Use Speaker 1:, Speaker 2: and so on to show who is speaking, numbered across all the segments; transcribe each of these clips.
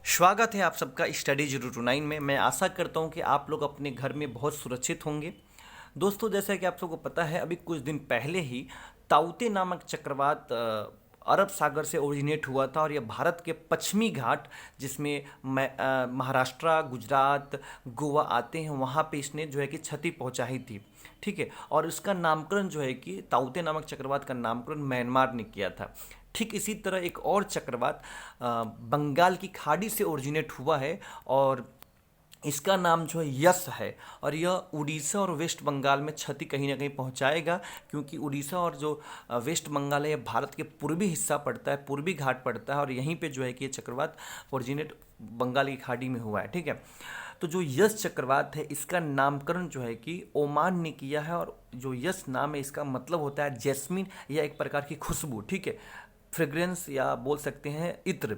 Speaker 1: स्वागत है आप सबका स्टडी 029 में। मैं आशा करता हूं कि आप लोग अपने घर में बहुत सुरक्षित होंगे। दोस्तों, जैसा कि आप सबको पता है, अभी कुछ दिन पहले ही ताउते नामक चक्रवात अरब सागर से ओरिजिनेट हुआ था और यह भारत के पश्चिमी घाट, जिसमें महाराष्ट्र, गुजरात, गोवा आते हैं, वहाँ पे इसने जो है कि क्षति पहुँचाई थी। ठीक है, और इसका नामकरण जो है कि ताउते नामक चक्रवात का नामकरण म्यांमार ने किया था। ठीक इसी तरह एक और चक्रवात बंगाल की खाड़ी से ओरिजिनेट हुआ है और इसका नाम जो है यस है, और यह उड़ीसा और वेस्ट बंगाल में क्षति कहीं ना कहीं पहुंचाएगा, क्योंकि उड़ीसा और जो वेस्ट बंगाल है, यह भारत के पूर्वी हिस्सा पड़ता है, पूर्वी घाट पड़ता है, और यहीं पे जो है कि ये चक्रवात ओरिजिनेट बंगाल की खाड़ी में हुआ है। ठीक है, तो जो यस चक्रवात है, इसका नामकरण जो है कि ओमान ने किया है, और जो यस नाम है इसका मतलब होता है जैस्मिन, या एक प्रकार की खुशबू। ठीक है, फ्रेग्रेंस, या बोल सकते हैं इत्र।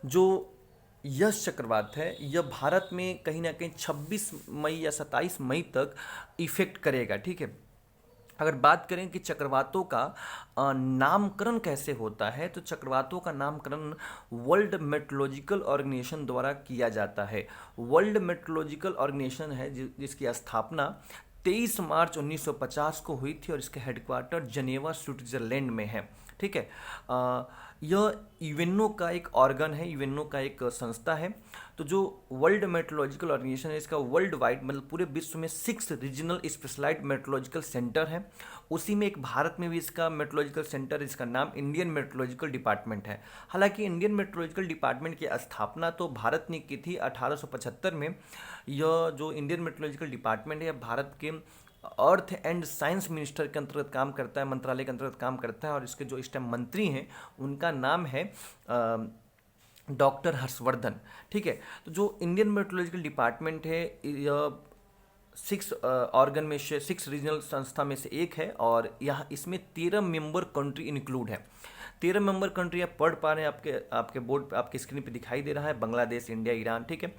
Speaker 1: जो यश चक्रवात है, यह भारत में कहीं ना कहीं 26 मई या 27 मई तक इफेक्ट करेगा। ठीक है, अगर बात करें कि चक्रवातों का नामकरण कैसे होता है, तो चक्रवातों का नामकरण वर्ल्ड मेट्रोलॉजिकल ऑर्गेनाइजेशन द्वारा किया जाता है। वर्ल्ड मेट्रोलॉजिकल ऑर्गेनाइजेशन है जिसकी स्थापना 23 मार्च 1950 को हुई थी, और इसका हेडक्वार्टर जनेवा, स्विट्जरलैंड में है। ठीक है, यह यूएनओ का एक ऑर्गन है, यूएनओ का एक संस्था है। तो जो वर्ल्ड मेट्रोलॉजिकल ऑर्गेनाइजेशन है, इसका वर्ल्ड वाइड मतलब पूरे विश्व में 6 रीजनल स्पेशलाइज्ड मेट्रोलॉजिकल सेंटर है। उसी में एक भारत में भी इसका मेट्रोलॉजिकल सेंटर, इसका नाम इंडियन मेट्रोलॉजिकल डिपार्टमेंट है। हालांकि इंडियन मेट्रोलॉजिकल डिपार्टमेंट की स्थापना तो भारत ने की थी 1875 में। यह जो इंडियन मेट्रोलॉजिकल डिपार्टमेंट है, भारत के अर्थ एंड साइंस मिनिस्टर के अंतर्गत काम करता है, मंत्रालय के अंतर्गत काम करता है, और इसके जो इस टाइम मंत्री हैं उनका नाम है डॉक्टर हर्षवर्धन। ठीक है, तो जो इंडियन मेट्रोलॉजिकल डिपार्टमेंट है, यह 6 ऑर्गन में से 6 रीजनल संस्था में से एक है, और यहाँ इसमें 13 मेंबर कंट्री इंक्लूड है। 13 मेंबर कंट्री आप पढ़ पा रहे हैं, आपके आपके बोर्ड पे, आपके स्क्रीन पे दिखाई दे रहा है, बांग्लादेश, इंडिया, ईरान। ठीक है,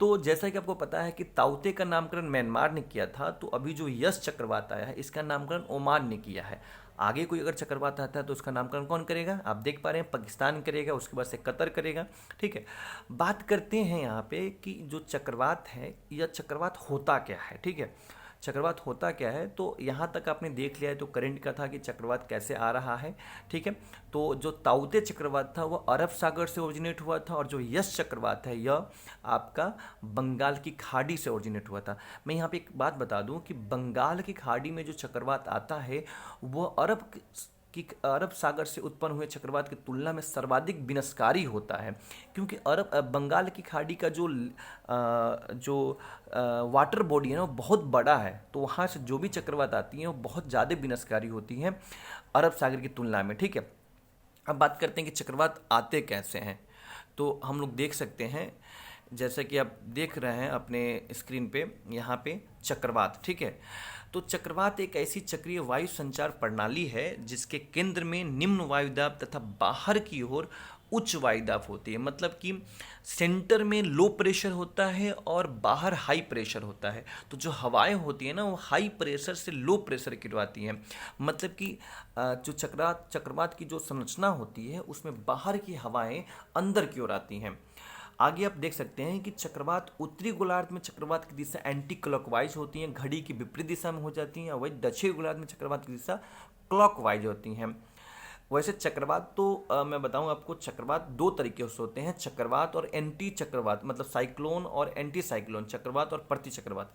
Speaker 1: तो जैसा कि आपको पता है कि ताउते का नामकरण म्यांमार ने किया था, तो अभी जो यस चक्रवात आया है, इसका नामकरण ओमान ने किया है। आगे कोई अगर चक्रवात आता है तो उसका नामकरण कौन करेगा? आप देख पा रहे हैं, पाकिस्तान करेगा, उसके बाद से कतर करेगा। ठीक है, बात करते हैं यहाँ पे कि जो चक्रवात है, यह चक्रवात होता क्या है। ठीक है, चक्रवात होता क्या है, तो यहाँ तक आपने देख लिया है, तो करंट का था कि चक्रवात कैसे आ रहा है। ठीक है, तो जो ताउते चक्रवात था वह अरब सागर से ओरिजिनेट हुआ था, और जो यस चक्रवात है यह आपका बंगाल की खाड़ी से ओरिजिनेट हुआ था। मैं यहाँ पे एक बात बता दूं कि बंगाल की खाड़ी में जो चक्रवात आता है वह अरब सागर से उत्पन्न हुए चक्रवात की तुलना में सर्वाधिक विनाशकारी होता है, क्योंकि बंगाल की खाड़ी का जो वाटर बॉडी है ना, वो बहुत बड़ा है, तो वहाँ से जो भी चक्रवात आती हैं वो बहुत ज़्यादा विनाशकारी होती हैं अरब सागर की तुलना में। ठीक है, अब बात करते हैं कि चक्रवात आते कैसे हैं। तो हम लोग देख सकते हैं, जैसा कि आप देख रहे हैं अपने स्क्रीन पे, यहाँ पे चक्रवात। ठीक है, तो चक्रवात एक ऐसी चक्रीय वायु संचार प्रणाली है जिसके केंद्र में निम्न वायुदाब तथा बाहर की ओर उच्च वायुदाब होती है। मतलब कि सेंटर में लो प्रेशर होता है और बाहर हाई प्रेशर होता है। तो जो हवाएं होती है ना, वो हाई प्रेशर से लो प्रेशर की ओर आती हैं। मतलब कि जो चक्रवात की जो संरचना होती है, उसमें बाहर की हवाएं अंदर की ओर आती हैं। आगे आप देख सकते हैं कि चक्रवात उत्तरी गोलार्ध में चक्रवात की दिशा एंटी क्लॉकवाइज होती हैं, घड़ी की विपरीत दिशा में हो जाती हैं, और वही दक्षिण गोलार्ध में चक्रवात की दिशा क्लॉकवाइज होती हैं। वैसे चक्रवात तो मैं बताऊं आपको, चक्रवात 2 तरीके से होते हैं, चक्रवात और एंटी चक्रवात, मतलब साइक्लोन और एंटी साइक्लोन, चक्रवात और प्रति चक्रवात।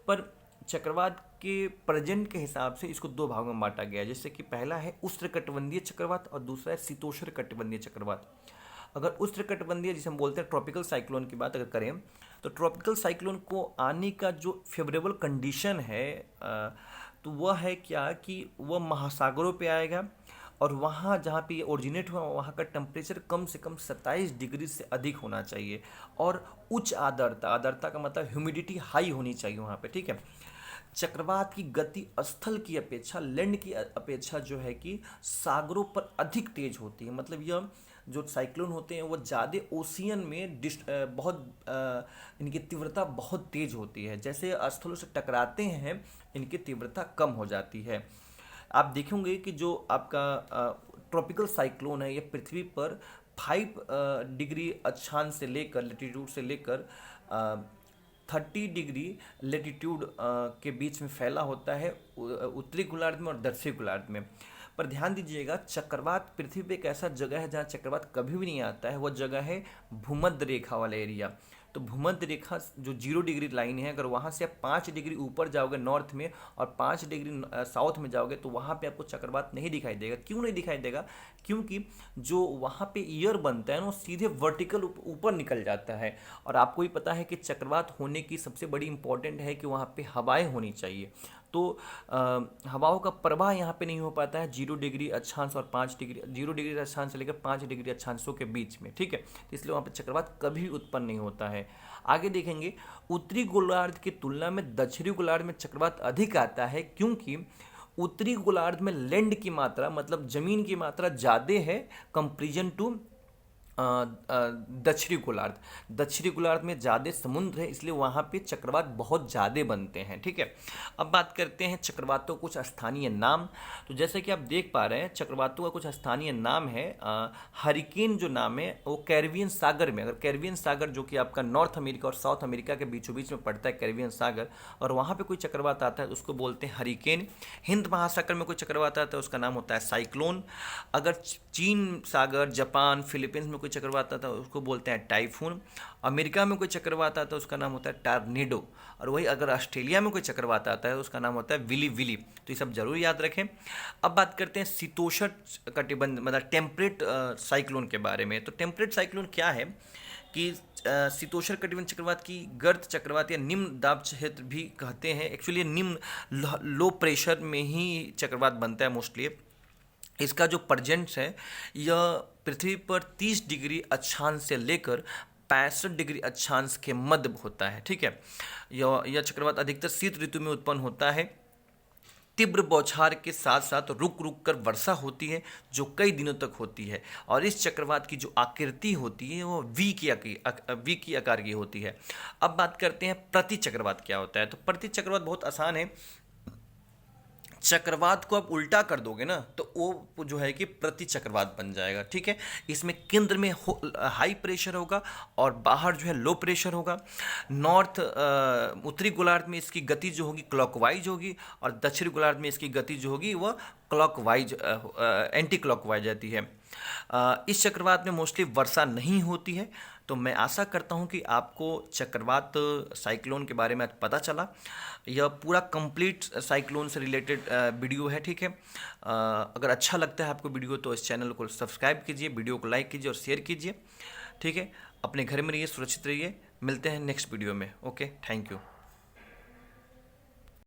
Speaker 1: पर चक्रवात के प्रेजेंट के हिसाब से इसको 2 भागों में बांटा गया है, जैसे कि पहला है उष्णकटिबंधीय चक्रवात और दूसरा है शीतोष्ण कटिबंधीय चक्रवात। अगर उष्णकटिबंधीय, जिसे हम बोलते हैं ट्रॉपिकल साइक्लोन की बात अगर करें, तो ट्रॉपिकल साइक्लोन को आने का जो फेवरेबल कंडीशन है, तो वह है क्या कि वह महासागरों पे आएगा, और वहाँ जहाँ पे ये ओरिजिनेट हुआ वहाँ का टेम्परेचर कम से कम 27 डिग्री से अधिक होना चाहिए, और उच्च आर्द्रता का मतलब ह्यूमिडिटी हाई होनी चाहिए वहाँ पे। ठीक है, चक्रवात की गति स्थल की अपेक्षा, लैंड की अपेक्षा जो है कि सागरों पर अधिक तेज होती है। मतलब यह जो साइक्लोन होते हैं वो ज़्यादा ओशियन में इनकी तीव्रता बहुत तेज होती है, जैसे स्थलों से टकराते हैं इनकी तीव्रता कम हो जाती है। आप देखेंगे कि जो आपका ट्रॉपिकल साइक्लोन है, ये पृथ्वी पर 5 डिग्री अक्षांश से लेकर लेटीट्यूड से लेकर 30 डिग्री लेटीट्यूड के बीच में फैला होता है उत्तरी गोलार्ध में और दक्षिणी गोलार्ध में। पर ध्यान दीजिएगा, चक्रवात पृथ्वी पे एक ऐसा जगह है जहाँ चक्रवात कभी भी नहीं आता है, वो जगह है भूमध्य रेखा वाला एरिया। तो भूमध्य रेखा जो 0 डिग्री लाइन है, अगर वहाँ से आप 5 डिग्री ऊपर जाओगे नॉर्थ में और 5 डिग्री साउथ में जाओगे तो वहाँ पे आपको चक्रवात नहीं दिखाई देगा। क्यों नहीं दिखाई देगा? क्योंकि जो वहाँ पे ईयर बनता है ना, वो सीधे वर्टिकल ऊपर निकल जाता है। और आपको ही पता है कि चक्रवात होने की सबसे बड़ी इंपॉर्टेंट है कि वहाँ पे हवाएं होनी चाहिए। तो हवाओं का प्रवाह यहाँ पे नहीं हो पाता है 0 डिग्री अक्षांश और 5 डिग्री 0 डिग्री अक्षांश से लेकर 5 डिग्री अक्षांशों के बीच में, ठीक है। तो इसलिए वहाँ पे चक्रवात कभी उत्पन्न नहीं होता है। आगे देखेंगे, उत्तरी गोलार्ध की तुलना में दक्षिणी गोलार्ध में चक्रवात अधिक आता है, क्योंकि उत्तरी गोलार्ध में लैंड की मात्रा मतलब जमीन की मात्रा ज़्यादा है कंपेरिजन टू दक्षिणी गोलार्ध में ज़्यादा समुद्र है, इसलिए वहाँ पे चक्रवात बहुत ज़्यादा बनते हैं, ठीक है। अब बात करते हैं चक्रवातों कुछ स्थानीय नाम। तो जैसे कि आप देख पा रहे हैं, चक्रवातों का कुछ स्थानीय नाम है। हरिकेन जो नाम है वो कैरिबियन सागर में, अगर कैरिबियन सागर जो कि आपका नॉर्थ अमेरिका और साउथ अमेरिका के बीचों बीच में पड़ता है कैरिबियन सागर, और वहाँ पे कोई चक्रवात आता है उसको बोलते हैं हरिकेन। हिंद महासागर में कोई चक्रवात आता है उसका नाम होता है साइक्लोन। अगर चीन सागर, जापान, फिलीपींस में कोई चक्रवात आता है उसको बोलते हैं टाइफून। अमेरिका में कोई चक्रवात आता है उसका नाम होता है टॉर्नेडो। और वही अगर ऑस्ट्रेलिया में कोई चक्रवात आता है उसका नाम होता है विली विली। तो ये सब जरूर याद रखें। अब बात करते हैं शीतोष्ण कटिबंध मतलब टेम्परेट साइक्लोन के बारे में। तो टेम्परेट साइक्लोन क्या है कि शीतोष्ण कटिबंध चक्रवात की गर्द चक्रवात या निम्न दाब क्षेत्र भी कहते हैं। एक्चुअली निम्न लो प्रेशर में ही चक्रवात बनता है मोस्टली। इसका जो प्रजेंस है यह पृथ्वी पर 30 डिग्री अक्षांश से लेकर 65 डिग्री अक्षांश के मध्य होता है, ठीक है। यह चक्रवात अधिकतर शीत ऋतु में उत्पन्न होता है। तीव्र बौछार के साथ साथ रुक रुक कर वर्षा होती है जो कई दिनों तक होती है। और इस चक्रवात की जो आकृति होती है वो वी की आकार की होती है। अब बात करते हैं प्रति चक्रवात क्या होता है। तो प्रति चक्रवात बहुत आसान है। चक्रवात को आप उल्टा कर दोगे ना तो वो जो है कि प्रति चक्रवात बन जाएगा, ठीक है। इसमें केंद्र में हाई प्रेशर होगा और बाहर जो है लो प्रेशर होगा। उत्तरी गोलार्ध में इसकी गति जो होगी क्लॉकवाइज होगी और दक्षिणी गोलार्ध में इसकी गति जो होगी वह क्लॉकवाइज एंटी क्लॉकवाइज रहती है। इस चक्रवात में मोस्टली वर्षा नहीं होती है। तो मैं आशा करता हूं कि आपको चक्रवात साइक्लोन के बारे में पता चला। यह पूरा कंप्लीट साइक्लोन से रिलेटेड वीडियो है, ठीक है। अगर अच्छा लगता है आपको वीडियो तो इस चैनल को सब्सक्राइब कीजिए, वीडियो को लाइक कीजिए और शेयर कीजिए, ठीक है। अपने घर में रहिए, सुरक्षित रहिए। मिलते हैं नेक्स्ट वीडियो में। Okay, thank you.